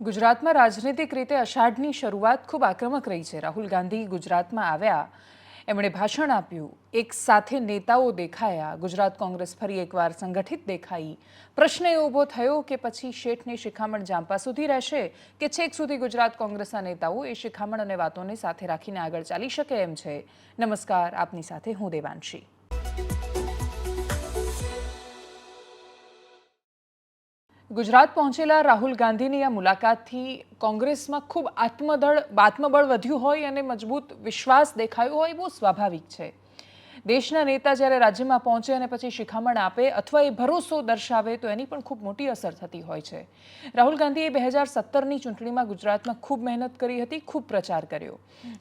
ગુજરાતમાં રાજનીતિક રીતે અષાઢની શરૂઆત ખૂબ આક્રમક રહી છે। રાહુલ ગાંધી ગુજરાતમાં આવ્યા, એમણે ભાષણ આપ્યું, એક સાથે નેતાઓ દેખાયા, ગુજરાત કોંગ્રેસ ફરી એકવાર સંગઠિત દેખાઈ। પ્રશ્ન એ ઊભો થયો કે પછી શેઠની શિખામણ જાંપા સુધી રહેશે કે છેક સુધી ગુજરાત કોંગ્રેસના નેતાઓ એ શિખામણ અને વાતોને સાથે રાખીને આગળ ચાલી શકે એમ છે। નમસ્કાર, આપની સાથે હું દેવાંશી। ગુજરાત પહોંચેલા રાહુલ ગાંધીની આ મુલાકાતથી કોંગ્રેસમાં ખૂબ આત્મબળ વધ્યું હોય અને મજબૂત વિશ્વાસ દેખાયો હોય, બહુ સ્વાભાવિક છે। દેશના નેતા જ્યારે રાજ્યમાં પહોંચે અને પછી શિખામણ આપે અથવા એ ભરોસો દર્શાવે તો એની પણ ખૂબ મોટી અસર થતી હોય છે। રાહુલ ગાંધીએ 2017ની ચૂંટણીમાં ગુજરાતમાં ખૂબ મહેનત કરી હતી, ખૂબ પ્રચાર કર્યો,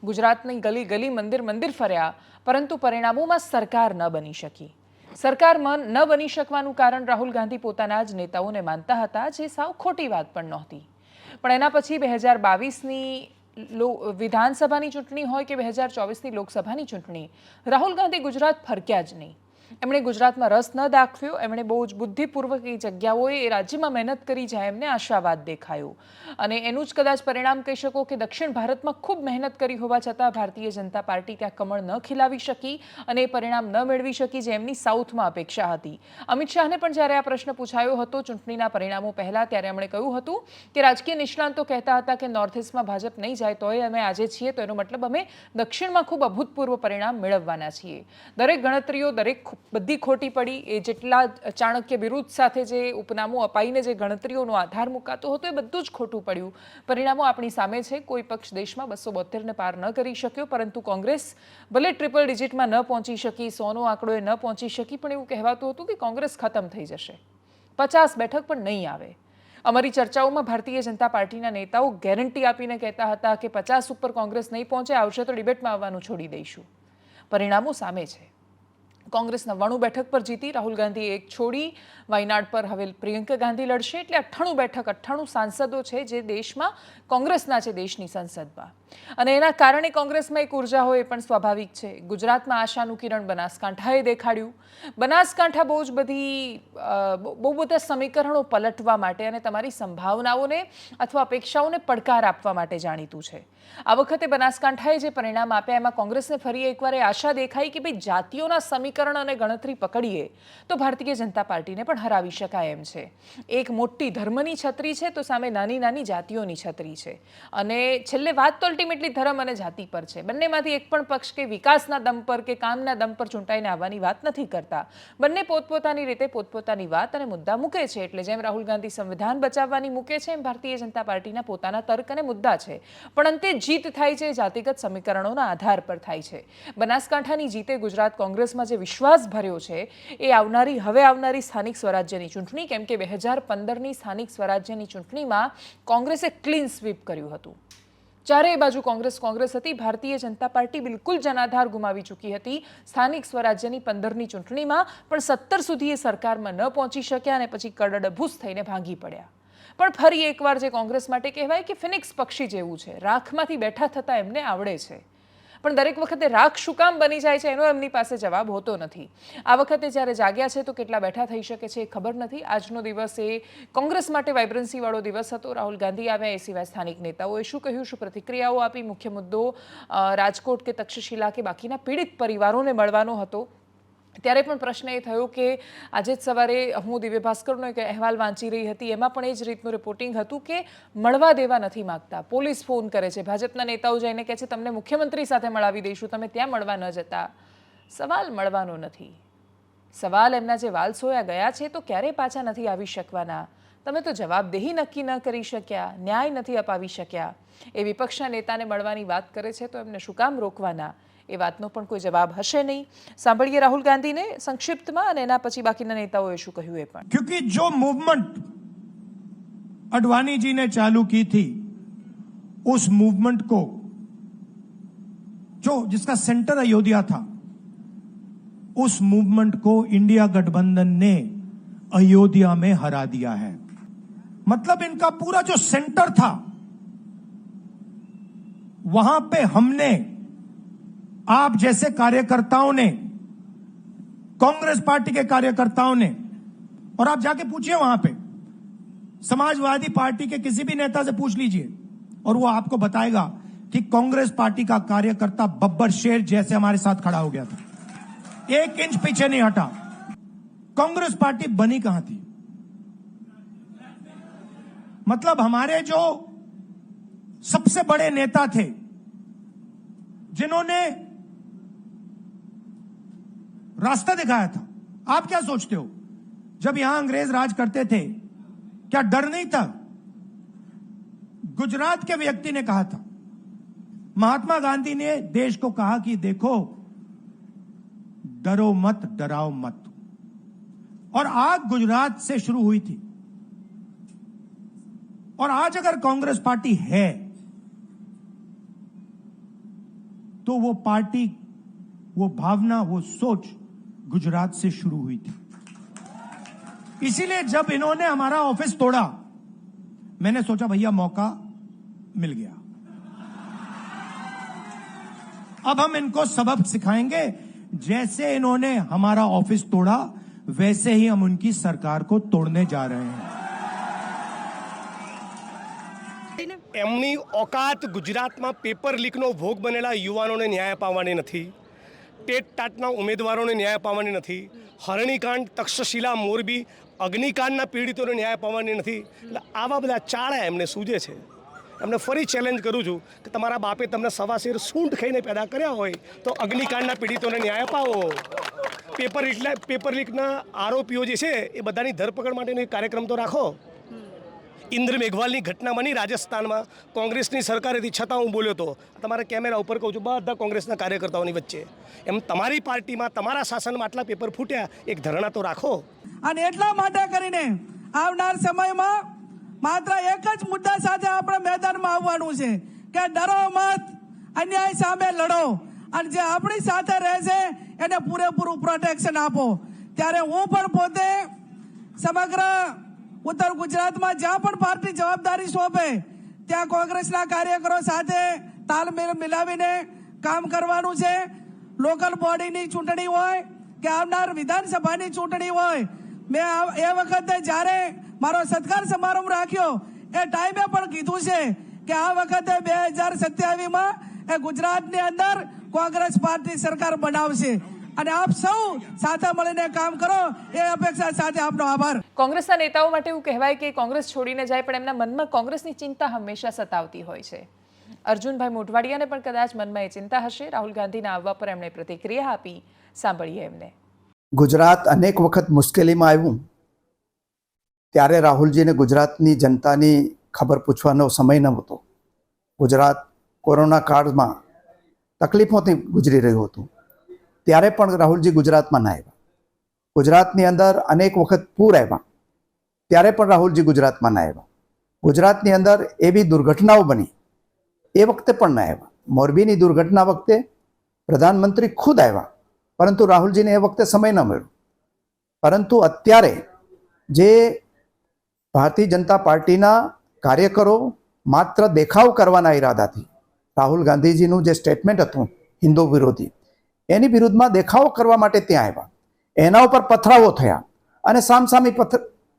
ગુજરાતની ગલી ગલી મંદિર મંદિર ફર્યા, પરંતુ પરિણામોમાં સરકાર ન બની શકી। સરકારમાં ન બની શકવાનું કારણ રાહુલ ગાંધી પોતાના જ નેતાઓને માનતા હતા, જે સાવ ખોટી વાત પણ નહોતી। પણ એના પછી 2022ની વિધાનસભાની ચૂંટણી હોય કે 2024ની લોકસભાની ચૂંટણી, રાહુલ ગાંધી ગુજરાત ફરક્યા જ નહીં। એમણે ગુજરાતમાં રસ ન દાખવ્યો, એમણે બહુ જ બુદ્ધિપૂર્વક એ જગ્યાઓએ એ રાજ્યમાં મહેનત કરી જાય એમને આશાવાદ દેખાયો અને એનું જ કદાચ પરિણામ કહી શકો કે દક્ષિણ ભારતમાં ખૂબ મહેનત કરી હોવા છતાં ભારતીય જનતા પાર્ટી ત્યાં કમળ ન ખીલાવી શકી અને એ પરિણામ ન મેળવી શકી જે એમની સાઉથમાં અપેક્ષા હતી। અમિત શાહને પણ જ્યારે આ પ્રશ્ન પૂછાયો હતો ચૂંટણીના પરિણામો પહેલાં, ત્યારે એમણે કહ્યું હતું કે રાજકીય નિષ્ણાંતો કહેતા હતા કે નોર્થ ઇસ્ટમાં ભાજપ નહીં જાય તોય અમે આજે છીએ, તો એનો મતલબ અમે દક્ષિણમાં ખૂબ અભૂતપૂર્વ પરિણામ મેળવવાના છીએ। દરેક ગણતરીઓ બધી ખોટી પડી। એ જેટલા ચાણક્ય વિરુદ્ધ સાથે જે ઉપનામો અપાઈને જે ગણતરીઓનો આધાર મુકાતો હતો એ બધું જ ખોટું પડ્યું। પરિણામો આપણી સામે છે। કોઈ પક્ષ દેશમાં 272ને પાર ન કરી શક્યો, પરંતુ કોંગ્રેસ ભલે ટ્રિપલ ડિજિટમાં ન પહોંચી શકી, 100નો આંકડો એ ન પહોંચી શકી, પણ એવું કહેવાતું હતું કે કોંગ્રેસ ખતમ થઈ જશે, 50 બેઠક પણ નહીં આવે। અમારી ચર્ચાઓમાં ભારતીય જનતા પાર્ટીના નેતાઓ ગેરંટી આપીને કહેતા હતા કે 50 ઉપર કોંગ્રેસ નહીં પહોંચે, આવશે તો ડિબેટમાં આવવાનું છોડી દઈશું। પરિણામો સામે છે। કોંગ્રેસ 99 બેઠક પર જીતી, રાહુલ ગાંધી એક છોડી, વાયનાડ પર હવે પ્રિયંકા ગાંધી લડશે, એટલે 98 બેઠક, 98 સાંસદો છે જે દેશમાં કોંગ્રેસના છે, દેશની સંસદમાં, અને એના કારણે કોંગ્રેસમાં એક ઉર્જા હોય એ પણ સ્વાભાવિક છે। ગુજરાતમાં આશાનું કિરણ બનાસકાંઠાએ દેખાડ્યું। બનાસકાંઠા બહુ બધા સમીકરણો પલટવા માટે અને તમારી સંભાવનાઓને અથવા અપેક્ષાઓને પડકાર આપવા માટે જાણીતું છે। આ વખતે બનાસકાંઠાએ જે પરિણામ આપ્યા એમાં કોંગ્રેસને ફરી એકવાર એ આશા દેખાઈ કે ભાઈ જાતિઓના સમીકરણ અને ગણતરી પકડીએ તો ભારતીય જનતા પાર્ટીને પણ હરાવી શકાય એમ છે। એક મોટી ધર્મની છત્રી છે તો સામે નાની નાની જાતિઓની છત્રી છે, અને છેલ્લે વાત તો અલ્ટિમેટલી ધર્મ અને જાતિ પર છે। બંનેમાંથી એક પણ પક્ષ કે વિકાસના દમ પર કે કામના દમ પર ચૂંટાઈને આવવાની વાત નથી કરતા। બંને પોતપોતાની રીતે પોતપોતાની વાત અને મુદ્દા મૂકે છે। એટલે જેમ રાહુલ ગાંધી સંવિધાન બચાવવાની મૂકે છે, એમ ભારતીય જનતા પાર્ટીના પોતાના તર્ક અને મુદ્દા છે, પણ અંતે જીત થાય છે જાતિગત સમીકરણોના આધાર પર થાય છે। બનાસકાંઠાની જીતે ગુજરાત કોંગ્રેસમાં જે વિશ્વાસ ભર્યો છે એ હવે આવનારી સ્થાનિક સ્વરાજ્યની ચૂંટણી, કેમ કે 2015ની સ્થાનિક સ્વરાજ્યની ચૂંટણીમાં કોંગ્રેસે ક્લીન સ્વીપ કર્યું હતું। ચારેય બાજુ કોંગ્રેસ હતી। ભારતીય જનતા પાર્ટી બિલકુલ જનાધાર ગુમાવી ચૂકી હતી। સ્થાનિક સ્વરાજ્યની 15ની ચૂંટણીમાં પણ 17 સુધી એ સરકારમાં ન પહોંચી શક્યા અને પછી કડડભૂસ થઈને ભાંગી પડ્યા। પણ ફરી એકવાર જે કોંગ્રેસ માટે કહેવાય કે ફિનિક્સ પક્ષી જેવું છે, રાખમાંથી બેઠા થતા એમને આવડે છે, પણ દરેક વખતે રાખ શું કામ બની જાય છે એનો એમની પાસે જવાબ હોતો નથી। આ વખતે જ્યારે જાગ્યા છે તો કેટલા બેઠા થઈ શકે છે એ ખબર નથી। આજનો દિવસ એ કોંગ્રેસ માટે વાઇબ્રન્સીવાળો દિવસ હતો। રાહુલ ગાંધી આવ્યા, એ સિવાય સ્થાનિક નેતાઓએ શું કહ્યું, શું પ્રતિક્રિયાઓ આપી, મુખ્ય મુદ્દો રાજકોટ કે તક્ષશિલા કે બાકીના પીડિત પરિવારોને મળવાનો હતો। ત્યારે પણ પ્રશ્ન એ થયો કે આજે જ સવારે હું દિવ્ય ભાસ્કરનો એક અહેવાલ વાંચી રહી હતી, એમાં પણ એ જ રીતનું રિપોર્ટિંગ હતું કે મળવા દેવા નથી માગતા, પોલીસ ફોન કરે છે, ભાજપના નેતાઓ જઈને કહે છે તમને મુખ્યમંત્રી સાથે મળાવી દઈશું, તમે ત્યાં મળવા ન જતા। સવાલ મળવાનો નથી, સવાલ એમના જે વાલ સોયા ગયા છે તો ક્યારેય પાછા નથી આવી શકવાના। તમે તો જવાબદેહી નક્કી ન કરી શક્યા, ન્યાય નથી અપાવી શક્યા। એ વિપક્ષના નેતાને મળવાની વાત કરે છે તો એમને શું કામ રોકવાના, એ વાતનો પણ કોઈ જવાબ હશે નહીં। સાંભળીએ રાહુલ ગાંધીને સંક્ષિપ્તમાં અને એના પછી બાકીના નેતાઓએ શું કહ્યું એ પણ। क्योंकि जो मूवमेंट अडवाणी जी ने चालू की थी, उस मूवमेंट को जिसका सेंटर अयोध्या था, उस मूवमेंट को इंडिया गठबंधन ने अयोध्या में हरा दिया है। मतलब इनका पूरा जो सेंटर था वहां पे हमने, आप जैसे कार्यकर्ताओं ने, कांग्रेस पार्टी के कार्यकर्ताओं ने, और आप जाके पूछिए वहां पे समाजवादी पार्टी के किसी भी नेता से पूछ लीजिए और वो आपको बताएगा कि कांग्रेस पार्टी का कार्यकर्ता बब्बर शेर जैसे हमारे साथ खड़ा हो गया था, 1 इंच पीछे नहीं हटा। कांग्रेस पार्टी बनी कहां थी? मतलब हमारे जो सबसे बड़े नेता थे, जिन्होंने रास्ता दिखाया था, आप क्या सोचते हो जब यहां अंग्रेज राज करते थे, क्या डर नहीं था? गुजरात के व्यक्ति ने कहा था, महात्मा गांधी ने देश को कहा कि देखो, डरो मत, डराओ मत। और आग गुजरात से शुरू हुई थी। और आज अगर कांग्रेस पार्टी है तो वो पार्टी, वो भावना, वो सोच गुजरात से शुरू हुई थी। इसीलिए जब इन्होंने हमारा ऑफिस तोड़ा, मैंने सोचा भैया मौका मिल गया, अब हम इनको सबक सिखाएंगे। जैसे इन्होंने हमारा ऑफिस तोड़ा, वैसे ही हम उनकी सरकार को तोड़ने जा रहे हैं। એમની ઓકાત ગુજરાતમાં પેપર લીકનો ભોગ બનેલા યુવાનોને ન્યાય અપાવવાની નથી, ટેટ ટાટના ઉમેદવારોને ન્યાય અપાવવાની નથી, હરણીકાંડ, તક્ષશિલા, મોરબી, અગ્નિકાંડના પીડિતોને ન્યાય અપાવવાની નથી. એટલે આવા બધા ચાળા એમને સૂજે છે. એમને ફરી ચેલેન્જ કરું છું કે તમારા બાપે તમને સવાશેર સૂંઢ ખાઈને પેદા કર્યા હોય તો અગ્નિકાંડના પીડિતોને ન્યાય અપાવો. પેપર લીકના આરોપીઓ જે છે એ બધાની ધરપકડ માટેનો એક કાર્યક્રમ તો રાખો. ઇન્દ્ર મેઘવાલની ઘટના બની રાજસ્થાનમાં, કોંગ્રેસની સરકાર હતી છતાં હું બોલ્યો હતો. તમારા કેમેરા ઉપર કહું છું, બધા કોંગ્રેસના કાર્યકર્તાઓની વચ્ચે. એમ તમારી પાર્ટીમાં, તમારા શાસનમાં આટલા પેપર ફૂટ્યા, એક ધરણા તો રાખો. અને એટલા માટે કરીને આવનાર સમયમાં માત્ર એક જ મુદ્દા સાથે આપણે મેદાનમાં આવવાનું છે કે ડરો મત, અન્યાય સામે લડો, અને જે આપણી સાથે રહે છે એને પૂરેપૂરું પ્રોટેક્શન આપો. ત્યારે હું પણ પોતે સમગ્ર ઉત્તર ગુજરાતમાં જ્યાં પણ પાર્ટી જવાબદારી સોંપે ત્યાં કોંગ્રેસના કાર્યકરો સાથે તાલમેલ મિલાવીને કામ કરવાનું છે. લોકલ બોડીની ચૂંટણી હોય કે આવનાર વિધાનસભાની ચૂંટણી હોય, મેં એ વખતે જ્યારે મારો સત્કાર સમારંભ રાખ્યો એ ટાઈમે પણ કીધું છે કે આ વખતે 2027માં એ ગુજરાતની અંદર કોંગ્રેસ પાર્ટી સરકાર બનાવશે. અને આપ સૌ સાથે મળીને કામ કરો એ અપેક્ષા સાથે આપનો આભાર. કોંગ્રેસના નેતાઓ માટે એવું કહેવાય કે કોંગ્રેસ છોડીને જાય પણ એમના મનમાં કોંગ્રેસની ચિંતા હંમેશા સતાવતી હોય છે. અર્જુનભાઈ મોઢવાડિયાને પણ કદાચ મનમાં એ ચિંતા હશે. રાહુલ ગાંધીના આવવા પર એમણે પ્રતિક્રિયા આપી, સાંભળીએ એમને. ગુજરાત અનેક વખત મુશ્કેલીમાં આવ્યું ત્યારે રાહુલજીને ગુજરાતની જનતાની ખબર પૂછવાનો સમય ન હતો. ગુજરાત કોરોના કાળમાં તકલીફોથી ગુજરી રહ્યું હતું, ત્યારે પણ રાહુલજી ગુજરાતમાં ના આવ્યા. ગુજરાતની અંદર અનેક વખત પૂર આવ્યા, ત્યારે પણ રાહુલજી ગુજરાતમાં ના આવ્યા. ગુજરાતની અંદર એવી દુર્ઘટનાઓ બની, એ વખતે પણ ના આવ્યા. મોરબીની દુર્ઘટના વખતે પ્રધાનમંત્રી ખુદ આવ્યા, પરંતુ રાહુલજીને એ વખતે સમય ન મળ્યો. પરંતુ અત્યારે જે ભારતીય જનતા પાર્ટીના કાર્યકરો માત્ર દેખાવ કરવાના ઈરાદાથી રાહુલ ગાંધીજીનું જે સ્ટેટમેન્ટ હતું હિન્દુ વિરોધી, એની વિરુદ્ધમાં દેખાવો કરવા માટે ત્યાં આવ્યા. એના ઉપર પથરાવો થયા અને સામસામી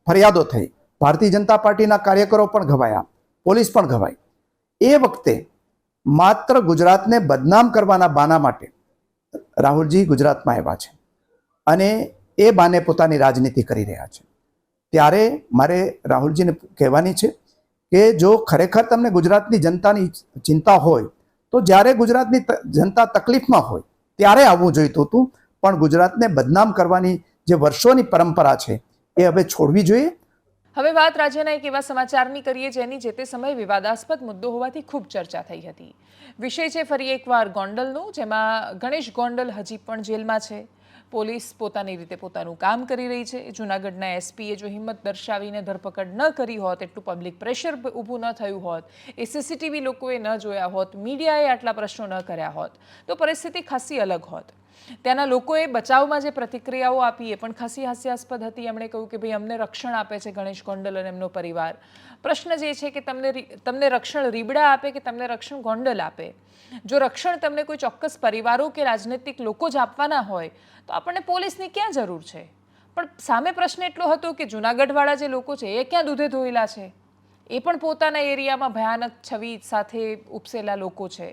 ફરિયાદો થઈ. ભારતીય જનતા પાર્ટીના કાર્યકરો પણ ઘવાયા, પોલીસ પણ ઘવાઈ. એ વખતે માત્ર ગુજરાતને બદનામ કરવાના બાના માટે રાહુલજી ગુજરાતમાં આવ્યા છે અને એ બાને પોતાની રાજનીતિ કરી રહ્યા છે. ત્યારે મારે રાહુલજીને કહેવાની છે કે જો ખરેખર તમને ગુજરાતની જનતાની ચિંતા હોય તો જ્યારે ગુજરાતની જનતા તકલીફમાં હોય ત્યારે આવવું જોઈતું હતું, પણ ગુજરાતને બદનામ કરવાની જે વર્ષોની પરંપરા છે એ હવે છોડવી જોઈએ. હવે વાત રાજ્યના એક એવા સમાચારની કરીએ જેની જે તે સમયે વિવાદાસ્પદ મુદ્દો હોવાથી ખૂબ ચર્ચા થઈ હતી. વિષય છે ફરી એકવાર ગોંડલનો, જેમાં ગણેશ ગોંડલ હજી પણ જેલમાં છે. પોલીસ પોતાની રીતે પોતાનું કામ કરી રહી છે. જૂનાગઢના એસપીએ જો હિંમત દર્શાવીને ધરપકડ ન કરી હોત, એટલું પબ્લિક પ્રેશર ઊભું ન થયું હોત, એ સીસીટીવી લોકોએ ન જોયા હોત, મીડિયાએ આટલા પ્રશ્નો ન કર્યા હોત, તો પરિસ્થિતિ ખાસી અલગ હોત. ત્યાંના લોકોએ બચાવમાં જે પ્રતિક્રિયાઓ આપી એ પણ ખાસી હાસ્યાસ્પદ હતી. એમણે કહ્યું કે ભાઈ અમને રક્ષણ આપે છે ગણેશ ગોંડલ અને એમનો પરિવાર. પ્રશ્ન જે છે કે તમને રક્ષણ રીબડા આપે કે તમને રક્ષણ ગોંડલ આપે? જો રક્ષણ તમને કોઈ ચોક્કસ પરિવારો કે રાજનૈતિક લોકો જ આપવાના હોય તો આપણને પોલીસની ક્યાં જરૂર છે? પણ સામે પ્રશ્ન એટલો હતો કે જુનાગઢવાળા જે લોકો છે એ ક્યાં દૂધે ધોયેલા છે, એ પણ પોતાના એરિયામાં ભયાનક છબી સાથે ઉપસેલા લોકો છે.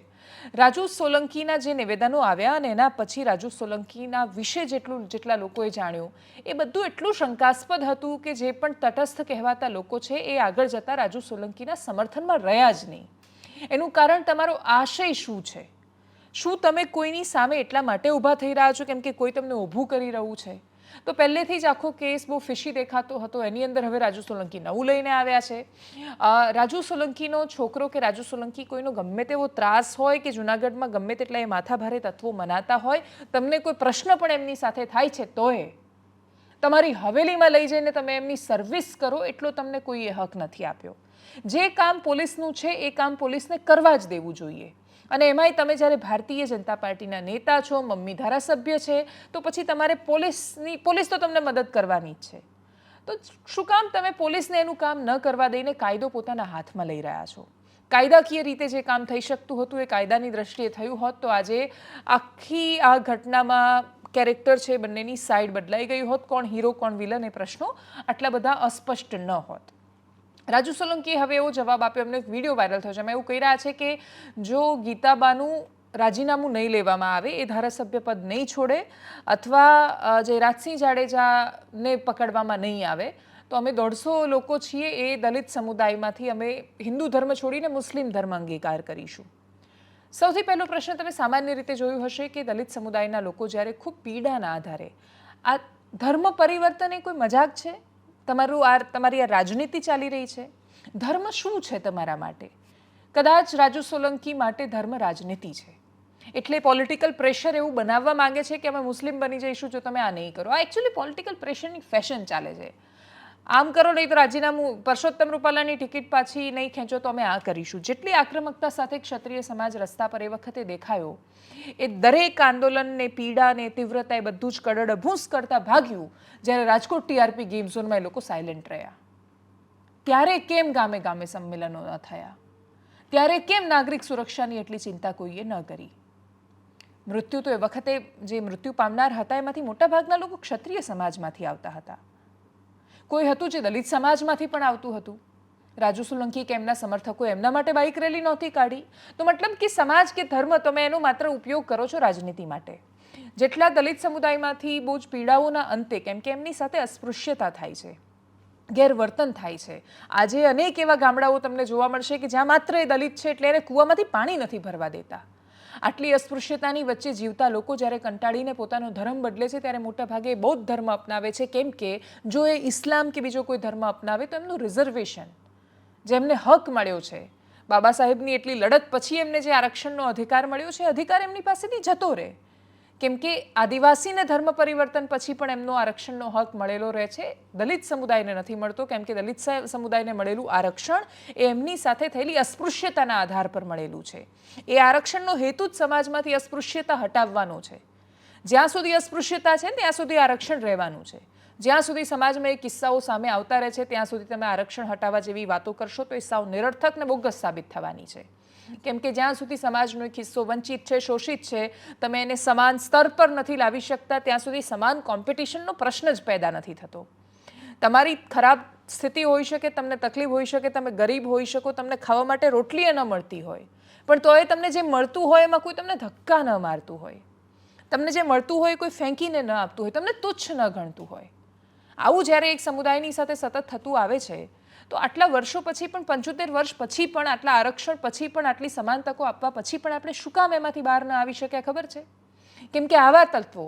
રાજુ સોલંકીના જે નિવેદનો આવ્યા અને એના પછી રાજુ સોલંકીના વિશે જેટલા લોકોએ જાણ્યું એ બધું એટલું શંકાસ્પદ હતું કે જે પણ તટસ્થ કહેવાતા લોકો છે એ આગળ જતા રાજુ સોલંકીના સમર્થનમાં રહ્યા જ નહીં. એનું કારણ તમારો આશય શું છે? શું તમે કોઈની સામે એટલા માટે ઊભા થઈ રહ્યા છો કેમ કે કોઈ તમને ઊભું કરી રહ્યું છે? તો પહેલેથી જ આખો કેસ બહુ ફિશી દેખાતો હતો. એની અંદર હવે રાજુ સોલંકી નવું લઈને આવ્યા છે. રાજુ સોલંકીનો છોકરો કે રાજુ સોલંકી કોઈનો ગમે તેવો ત્રાસ હોય કે જુનાગઢમાં ગમે તેટલા એ માથાભારે તત્વો મનાતા હોય, તમને કોઈ પ્રશ્ન પણ એમની સાથે થાય છે તોય તમારી હવેલીમાં લઈ જઈને તમે એમની સર્વિસ કરો એટલો તમને કોઈએ હક નથી આપ્યો. જે કામ પોલીસનું છે એ કામ પોલીસને કરવા જ દેવું જોઈએ. અને એમાંય તમે જ્યારે ભારતીય જનતા પાર્ટીના નેતા છો, મમ્મી ધારાસભ્ય છે, તો પછી તમારે પોલીસ તો તમને મદદ કરવાની જ છે. તો શું કામ તમે પોલીસને એનું કામ ન કરવા દઈને કાયદો પોતાના હાથમાં લઈ રહ્યા છો? કાયદાકીય રીતે જે કામ થઈ શકતું હતું એ કાયદાની દ્રષ્ટિએ થયું હોત તો આજે આખી આ ઘટનામાં કેરેક્ટર છે બંનેની સાઈડ બદલાઈ ગઈ હોત. કોણ હીરો કોણ વિલન એ પ્રશ્નો આટલા બધા અસ્પષ્ટ ન હોત. રાજુ સોલંકીએ હવે એવો જવાબ આપ્યો. એમને એક વિડીયો વાયરલ થયો છે. એમાં એવું કહી રહ્યા છે કે જો ગીતાબાનું રાજીનામું નહીં લેવામાં આવે, એ ધારાસભ્ય પદ નહીં છોડે અથવા જે રાજસિંહ જાડેજાને પકડવામાં નહીં આવે તો અમે 150 લોકો છીએ એ દલિત સમુદાયમાંથી અમે હિન્દુ ધર્મ છોડીને મુસ્લિમ ધર્મ અંગીકાર કરીશું. સૌથી પહેલો પ્રશ્ન તમે સામાન્ય રીતે જોયું હશે કે દલિત સમુદાયના લોકો જ્યારે ખૂબ પીડાના આધારે આ ધર્મ પરિવર્તન એ કોઈ મજાક છે? તમારી આ રાજનીતિ ચાલી રહી છે? ધર્મ શું છે તમારા માટે? કદાચ રાજુ સોલંકી માટે ધર્મ રાજનીતિ છે. એટલે પોલિટિકલ પ્રેશર એવું બનાવવા માંગે છે કે અમે મુસ્લિમ બની જઈશું જો તમે આ નહીં કરો. આ એકચ્યુઅલી પોલિટિકલ પ્રેશરની ફેશન ચાલે છે. આમ કરો નહીં તો રાજીનામું, પરસોત્તમ રૂપાલાની ટિકિટ પાછી નહીં ખેંચો તો અમે આ કરીશું. જેટલી આક્રમકતા સાથે ક્ષત્રિય સમાજ રસ્તા પર એ વખતે દેખાયો એ દરેક આંદોલનને, પીડાને, તીવ્રતા એ બધું જ કડડભૂસ કરતા ભાગ્યું જ્યારે રાજકોટ ટીઆરપી ગેમ ઝોનમાં એ લોકો સાયલેન્ટ રહ્યા. ત્યારે કેમ ગામે ગામે સંમેલનો ન થયા? ત્યારે કેમ નાગરિક સુરક્ષાની એટલી ચિંતા કોઈએ ન કરી? મૃત્યુ તો એ વખતે જે મૃત્યુ પામનાર હતા એમાંથી મોટાભાગના લોકો ક્ષત્રિય સમાજમાંથી આવતા હતા. કોઈ હતું જે દલિત સમાજમાંથી પણ આવતું હતું. રાજુ સોલંકી કે એમના સમર્થકો એમના માટે બાઇક રેલી નહોતી કાઢી. તો મતલબ કે સમાજ કે ધર્મ તમે એનો માત્ર ઉપયોગ કરો છો રાજનીતિ માટે. જેટલા દલિત સમુદાયમાંથી બહુ જ પીડાઓના અંતે, કેમ કે એમની સાથે અસ્પૃશ્યતા થાય છે, ગેરવર્તન થાય છે. આજે અનેક એવા ગામડાઓ તમને જોવા મળશે કે જ્યાં માત્ર એ દલિત છે એટલે એને કૂવામાંથી પાણી નથી ભરવા દેતા. આટલી અસ્પૃશ્યતાની વચ્ચે જીવતા લોકો જ્યારે કંટાળીને પોતાનો ધર્મ બદલે છે ત્યારે મોટાભાગે બૌદ્ધ ધર્મ અપનાવે છે. કેમ કે જો એ ઇસ્લામ કે બીજો કોઈ ધર્મ અપનાવે તો એમનું રિઝર્વેશન, જેમને હક મળ્યો છે, બાબા સાહેબની એટલી લડત પછી એમને જે આરક્ષણનો અધિકાર મળ્યો છે, અધિકાર એમની પાસેથી જતો રહે. કેમ કે આદિવાસીને ધર્મ પરિવર્તન પછી પણ એમનો આરક્ષણનો હક મળેલો રહે છે. દલિત સમુદાયને નથી મળતો કેમ કે દલિત સમુદાયને મળેલું આરક્ષણ એ એમની સાથે થયેલી અસ્પૃશ્યતાના આધાર પર મળેલું છે. એ આરક્ષણનો હેતુ જ સમાજમાંથી અસ્પૃશ્યતા હટાવવાનો છે. જ્યાં સુધી અસ્પૃશ્યતા છે ત્યાં સુધી આરક્ષણ રહેવાનું છે. જ્યાં સુધી સમાજમાં એ કિસ્સાઓ સામે આવતા રહે છે ત્યાં સુધી તમે આરક્ષણ હટાવવા જેવી વાતો કરશો તો એ સાવ નિરર્થક ને બોગસ સાબિત થવાની છે. કેમ કે જ્યાં સુધી સમાજનો એક હિસ્સો વંચિત છે, શોષિત છે, તમે એને સમાન સ્તર પર નથી લાવી શકતા ત્યાં સુધી સમાન કોમ્પિટિશનનો પ્રશ્ન જ પેદા નથી થતો. તમારી ખરાબ સ્થિતિ હોઈ શકે, તમને તકલીફ હોઈ શકે, તમે ગરીબ હોઈ શકો, તમને ખાવા માટે રોટલી ન મળતી હોય, પણ તોય તમને જે મળતું હોય એમાં કોઈ તમને ધક્કા ન મારતું હોય, તમને જે મળતું હોય કોઈ ફેંકીને ન આપતું હોય, તમને તુચ્છ ન ગણતું હોય. આવું જ્યારે એક સમુદાયની સાથે સતત થતું આવે છે તો આટલા વર્ષો પછી પણ, 75 વર્ષ પછી પણ, આટલા આરક્ષણ પછી પણ, આટલી સમાન તકો આપવા પછી પણ આપણે શું કામ એમાંથી બહાર ન આવી શક્યા ખબર છે? કેમ કે આવા તત્વો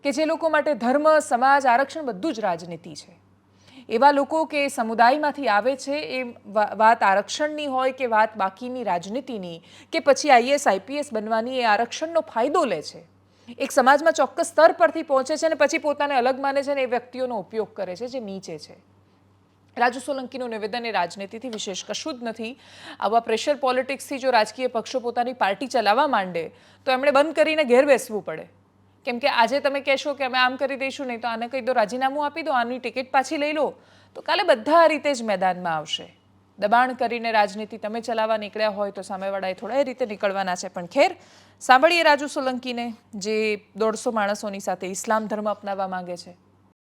કે જે લોકો માટે ધર્મ, સમાજ, આરક્ષણ બધું જ રાજનીતિ છે, એવા લોકો કે સમુદાયમાંથી આવે છે, એ વાત આરક્ષણની હોય કે વાત બાકીની રાજનીતિની કે પછી આઈએસ આઈપીએસ બનવાની, એ આરક્ષણનો ફાયદો લે છે. એક સમાજમાં ચોક્કસ સ્તર પરથી પહોંચે છે અને પછી પોતાને અલગ માને છે અને એ વ્યક્તિઓનો ઉપયોગ કરે છે જે નીચે છે. રાજુ સોલંકીનું નિવેદન એ રાજનીતિથી વિશેષ કશું જ નથી. આવા પ્રેશર પોલિટિક્સથી જો રાજકીય પક્ષો પોતાની પાર્ટી ચલાવવા માંડે તો એમણે બંધ કરીને ઘેર બેસવું પડે. કેમ કે આજે તમે કહેશો કે અમે આમ કરી દઈશું, નહીં તો આને કહી દો રાજીનામું આપી દો, આની ટિકિટ પાછી લઈ લો, તો કાલે બધા આ રીતે જ મેદાનમાં આવશે. દબાણ કરીને રાજનીતિ તમે ચલાવવા નીકળ્યા હોય તો સામેવાળાએ થોડા એ રીતે નીકળવાના છે. પણ ખેર, સાંભળીએ રાજુ સોલંકીને જે 150 માણસોની સાથે ઇસ્લામ ધર્મ અપનાવવા માંગે છે.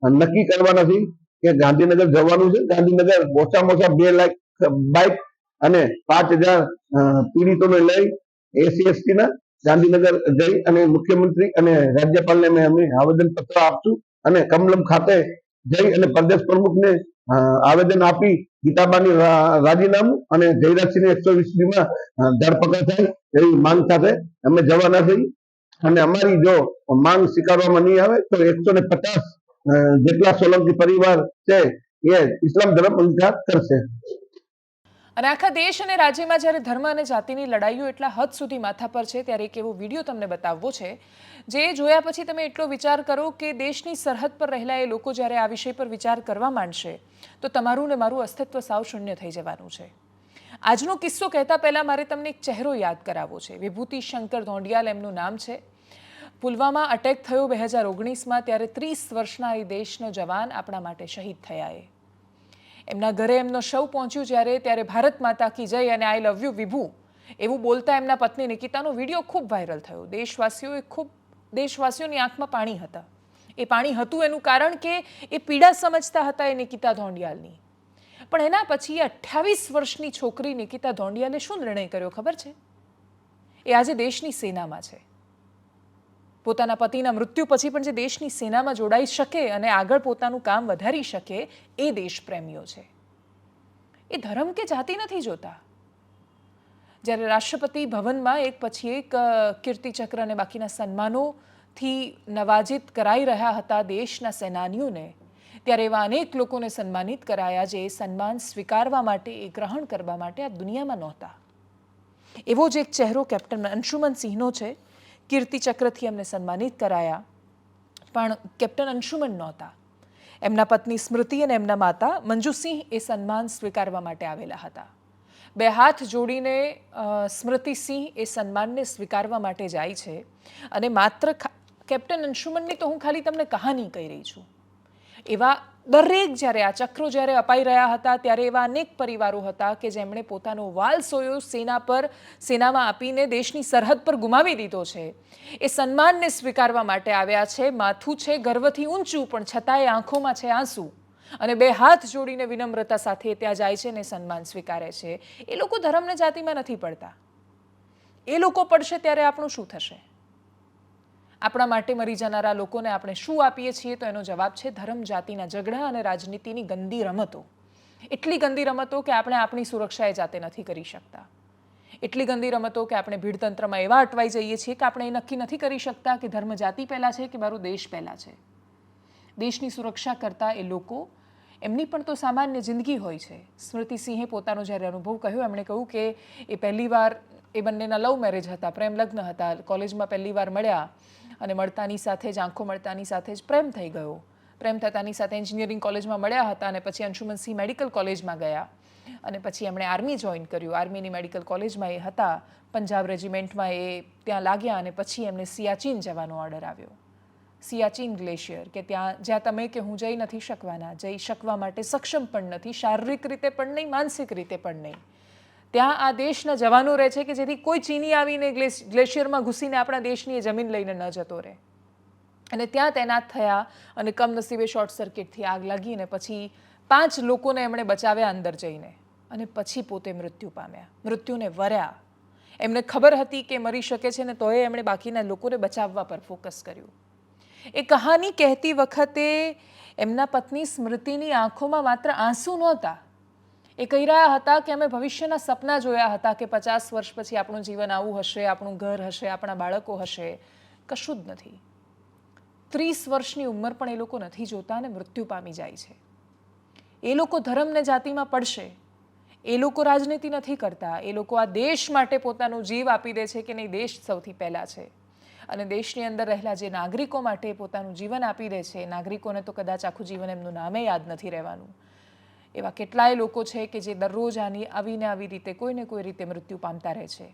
નક્કી કરવાના છીએ કે ગાંધીનગર જવાનું છે. ગાંધીનગર ઓછામાં ઓછા 2 લાખ બાઇક અને 5000 પીડિતોને લઈ SC/ST ના ગાંધીનગર જઈ અને મુખ્યમંત્રી અને રાજ્યપાલને અમે આવેદન પત્ર આપશું અને કમલમ ખાતે જઈ અને પ્રદેશ પ્રમુખને આવેદન આપી ગીતાબાની રાજીનામું અને જયરાજસિંહની 120 માં ધરપકડ થાય એવી માંગ સાથે અમે જવાના છીએ. અને અમારી જો માંગ સ્વીકારવામાં નહીં આવે તો 150 જેટલા સોલંકી પરિવાર છે એ ઇસ્લામ ધર્મ અંગીકાર કરશે. અને આખા દેશ અને રાજ્યમાં જ્યારે ધર્મ અને જાતિની લડાઈઓ એટલા હદ સુધી માથા પર છે ત્યારે એક એવો વિડીયો તમને બતાવવો છે જે જોયા પછી તમે એટલો વિચાર કરો કે દેશની સરહદ પર રહેલા એ લોકો જ્યારે આ વિષય પર વિચાર કરવા માંડશે તો તમારું ને મારું અસ્તિત્વ સાવ શૂન્ય થઈ જવાનું છે. આજનો કિસ્સો કહેતા પહેલાં મારે તમને એક ચહેરો યાદ કરાવવો છે. વિભૂતિ શંકર ધોંડિયાલ એમનું નામ છે. પુલવામા અટેક થયો 2019માં, ત્યારે 30 વર્ષના એ દેશનો જવાન આપણા માટે શહીદ થયા. એમના ઘરે એમનો શવ પહોંચ્યું ત્યારે ભારત માતા કી જય અને આઈ લવ યુ વિભુ એવું બોલતા એમના પત્ની નિકિતાનો વિડીયો ખૂબ વાયરલ થયો. દેશવાસીઓની આંખમાં પાણી હતા. એ પાણી હતું એનું કારણ કે એ પીડા સમજતા હતા એ નિકિતા ધોંડિયાલની. પણ એના પછી 28 વર્ષની છોકરી નિકિતા ધોંડિયાલે શું નિર્ણય કર્યો ખબર છે? એ આજે દેશની સેનામાં છે. પોતાના પતિના મૃત્યુ પછી પણ જે દેશની સેનામાં જોડાઈ શકે અને આગળ પોતાનું કામ વધારી શકે એ દેશપ્રેમીઓ છે. એ ધર્મ કે જાતિ નથી જોતા. જ્યારે રાષ્ટ્રપતિ ભવનમાં એક પછી એક કીર્તિચક્ર અને બાકીના સન્માનોથી નવાજિત કરાઈ રહ્યા હતા દેશના સેનાનીઓને, ત્યારે એવા અનેક લોકોને સન્માનિત કરાયા જે સન્માન સ્વીકારવા માટે, એ ગ્રહણ કરવા માટે આ દુનિયામાં નહોતા. એવો જ એક ચહેરો કેપ્ટન અંશુમન સિંહનો છે. કીર્તિચક્રથી એમને સન્માનિત કરાયા, પણ કેપ્ટન અંશુમન નહોતા. એમના પત્ની સ્મૃતિ અને એમના માતા મંજુસિંહ એ સન્માન સ્વીકારવા માટે આવેલા હતા. 2 હાથ જોડીને સ્મૃતિસિંહ એ સન્માનને સ્વીકારવા માટે જાય છે. અને માત્ર કેપ્ટન અંશુમનની તો હું ખાલી તમને કહાની કહી રહી છું. એવા દરેક જ્યારે આ ચક્રો જ્યારે અપાઈ રહ્યા હતા ત્યારે એવા અનેક પરિવારો હતા કે જેમણે પોતાનો વાલ સોયો સેનામાં આપીને દેશની સરહદ પર ગુમાવી દીધો છે. એ સન્માનને સ્વીકારવા માટે આવ્યા છે. માથું છે ગર્વથી ઊંચું, પણ છતાંય આંખોમાં છે આંસુ. અને 2 હાથ જોડીને વિનમ્રતા સાથે ત્યાં જાય છે ને સન્માન સ્વીકારે છે. એ લોકો ધર્મને જાતિમાં નથી પડતા. એ લોકો પડશે ત્યારે આપણું શું થશે? આપણા માટે મરી જનારા લોકોને આપણે શું આપીએ છીએ? તો એનો જવાબ છે ધર્મ જાતિના ઝઘડા અને રાજનીતિની ગંદી રમતો. એટલી ગંદી રમતો કે આપણે આપણી સુરક્ષા એ જાતે નથી કરી શકતા. એટલી ગંદી રમતો કે આપણે ભીડતંત્રમાં એવા અટવાઈ જઈએ છીએ કે આપણે એ નક્કી નથી કરી શકતા કે ધર્મ જાતિ પહેલાં છે કે મારો દેશ પહેલાં છે. દેશની સુરક્ષા કરતા એ લોકો, એમની પણ તો સામાન્ય જિંદગી હોય છે. સ્મૃતિસિંહે પોતાનો જ્યારે અનુભવ કહ્યો, એમણે કહ્યું કે એ પહેલીવાર, એ બંનેના લવ મેરેજ હતા, પ્રેમ લગ્ન હતા. કોલેજમાં પહેલીવાર મળ્યા અને મળતાની સાથે જ, આંખો મળતાની સાથે જ પ્રેમ થઈ ગયો. પ્રેમ થતાની સાથે એન્જિનિયરિંગ કોલેજમાં મળ્યા હતા અને પછી અંશુમનસિંહ મેડિકલ કોલેજમાં ગયા અને પછી એમણે આર્મી જોઈન કર્યું. આર્મીની મેડિકલ કોલેજમાં એ હતા, પંજાબ રેજિમેન્ટમાં એ ત્યાં લાગ્યા અને પછી એમને સિયાચીન જવાનો ઓર્ડર આવ્યો. સિયાચીન ગ્લેશિયર, કે જ્યાં તમે કે હું જઈ નથી શકવાના, જઈ શકવા માટે સક્ષમ પણ નથી, શારીરિક રીતે પણ નહીં, માનસિક રીતે પણ નહીં. ત્યાં આ દેશના જવાનો રહે છે કે જેથી કોઈ ચીની આવીને ગ્લેશિયરમાં ઘૂસીને આપણા દેશની એ જમીન લઈને ન જતો રહે. અને ત્યાં તૈનાત થયા અને કમનસીબે શોર્ટ સર્કિટથી આગ લાગી અને પછી 5 લોકોને એમણે બચાવ્યા અંદર જઈને અને પછી પોતે મૃત્યુ પામ્યા, મૃત્યુને વર્યા. એમને ખબર હતી કે મરી શકે છે ને તોય એમણે બાકીના લોકોને બચાવવા પર ફોકસ કર્યું. એ કહાની કહેતી વખતે એમના પત્ની સ્મૃતિની આંખોમાં માત્ર આંસુ નહોતા. એ કહી રહ્યા હતા કે અમે ભવિષ્યના સપના જોયા હતા કે 50 વર્ષ પછી આપણું જીવન આવું હશે, આપણું ઘર હશે, આપણા બાળકો હશે. કશું જ નથી. 30 વર્ષની ઉંમર પણ એ લોકો નથી જોતા અને મૃત્યુ પામી જાય છે. એ લોકો ધર્મને જાતિમાં પડશે. એ લોકો રાજનીતિ નથી કરતા. એ લોકો આ દેશ માટે પોતાનો જીવ આપી દે છે કે નહીં, દેશ સૌથી પહેલાં છે. અને દેશની અંદર રહેલા જે નાગરિકો માટે પોતાનું જીવન આપી દે છે, નાગરિકોને તો કદાચ આખું જીવન એમનું નામે યાદ નથી રહેવાનું. એવા કેટલાય લોકો છે કે જે દરરોજ આવી રીતે કોઈને કોઈ રીતે મૃત્યુ પામતા રહે છે.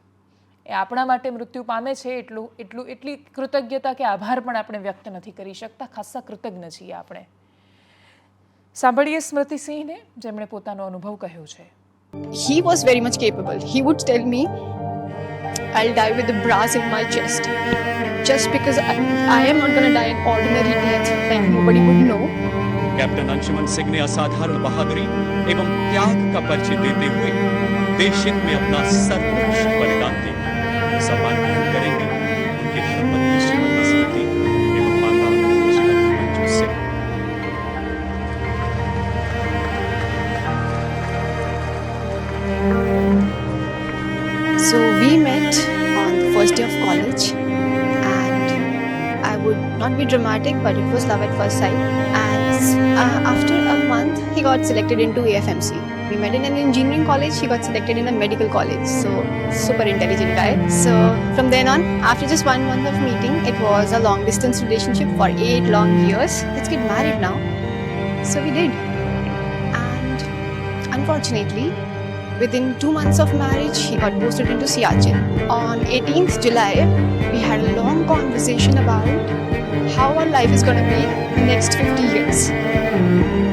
એ આપણા માટે મૃત્યુ પામે છે એટલી કૃતજ્ઞતા કે આભાર પણ આપણે વ્યક્ત નથી કરી શકતા. ખાસ્સા કૃતજ્ઞ છીએ આપણે. સાંભળીએ સ્મૃતિસિંહને, જેમણે પોતાનો અનુભવ કહ્યો છે. He was very much capable. He would tell me, I'll die with the brass in my chest. just because I am not going to die an ordinary death like nobody would know. Captain Anshuman Singh ने असाधारण बहादुरी एवं त्याग का परिचय देते हुए देश हित में अपना सर्वोच्च बलिदान दिया। सम्मान ग्रहण करेंगे उनके धर्मपत्नी श्रीमती स्मृति एवं माता Shrimati Manju Singh. So we met on the first day of college, and I would not be dramatic, but it was love at first sight. And after a month, he got selected into AFMC. We met in an engineering college. He got selected in a medical college. So super intelligent guy. So from then on, after just 1 month of meeting, it was a long distance relationship for 8 long years. Let's get married now. So we did. And unfortunately, within 2 months of marriage, he got posted into Siachen. On 18th July, we had a long conversation about how our life is going to be in the next 50 years.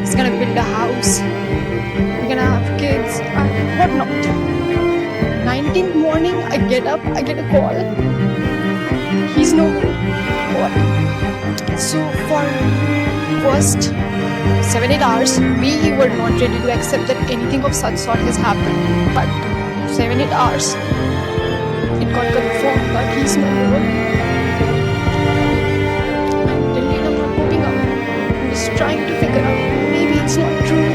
He's going to build a house, we're going to have kids, and whatnot. 19th morning, I get up, I get a call. He's no more. What? So for first 7-8 hours, we were not ready to accept that anything of such sort has happened. But 7-8 hours, it got confirmed that he's no more. And till date, I'm not moving up. I'm just trying to figure out, maybe it's not true.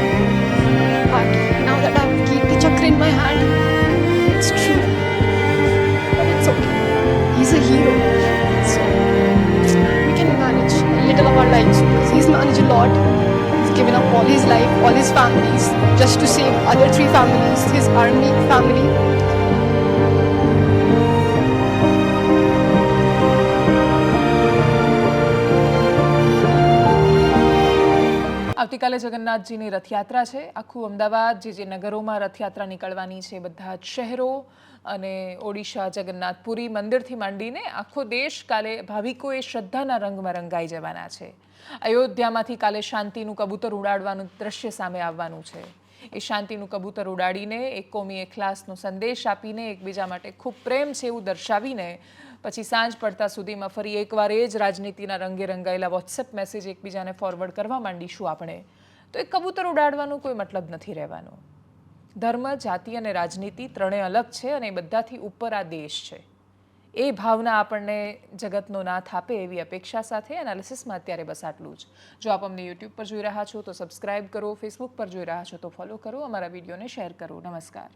But now that I've kept the chakra in my hand, it's true. But it's okay. He's a hero. So we can manage a little of our lives because he's managed a lot. Given up all his life, all his families, just to save other 3 families, his army family. આવતીકાલે જગન્નાથજીની રથયાત્રા છે. આખું અમદાવાદ જે નગરોમાં રથયાત્રા નીકળવાની છે, બધા જ શહેરો અને ઓડિશા જગન્નાથપુરી મંદિરથી માંડીને આખો દેશ કાલે ભાવિકોએ શ્રદ્ધાના રંગમાં રંગાઈ જવાના છે. અયોધ્યામાંથી કાલે શાંતિનું કબૂતર ઉડાડવાનું દ્રશ્ય સામે આવવાનું છે. એ શાંતિનું કબૂતર ઉડાડીને એક કોમી એખલાસનો સંદેશ આપીને એકબીજા માટે ખૂબ પ્રેમ છે એવું દર્શાવીને પછી સાંજ પડતા સુધીમાં ફરી એકવાર એ જ રાજનીતિના રંગે રંગાયેલા વોટ્સએપ મેસેજ એકબીજાને ફોરવર્ડ કરવા માંડીશું આપણે, તો એ કબૂતર ઉડાડવાનો કોઈ મતલબ નથી રહેવાનો. ધર્મ, જાતિ અને રાજનીતિ ત્રણેય અલગ છે અને એ બધાથી ઉપર આ દેશ છે. એ ભાવના આપણને જગતનો નાથ આપે એવી અપેક્ષા સાથે એનાલિસિસમાં અત્યારે બસ આટલું જ. જો આપ અમને યુટ્યુબ પર જોઈ રહ્યા છો તો સબસ્ક્રાઇબ કરો, ફેસબુક પર જોઈ રહ્યા છો તો ફોલો કરો, અમારા વિડીયોને શેર કરો. નમસ્કાર.